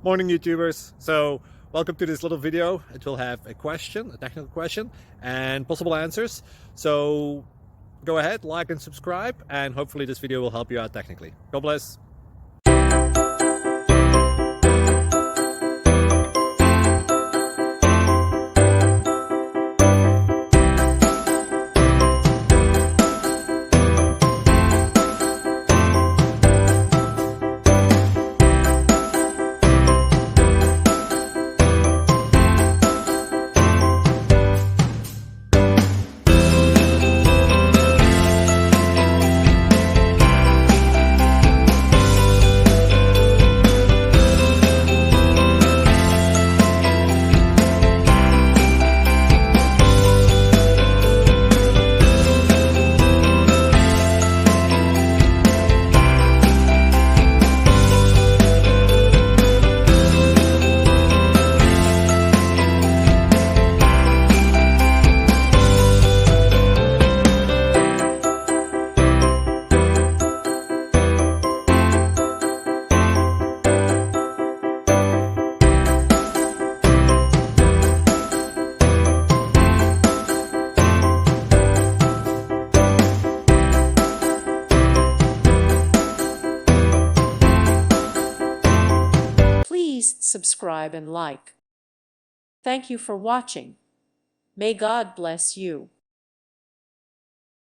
Morning, YouTubers. So welcome to this little video. It will have a question, a technical question, and possible answers. So go ahead, like and subscribe, and hopefully this video will help you out technically. God bless. Please subscribe and like. Thank you for watching. May God bless you.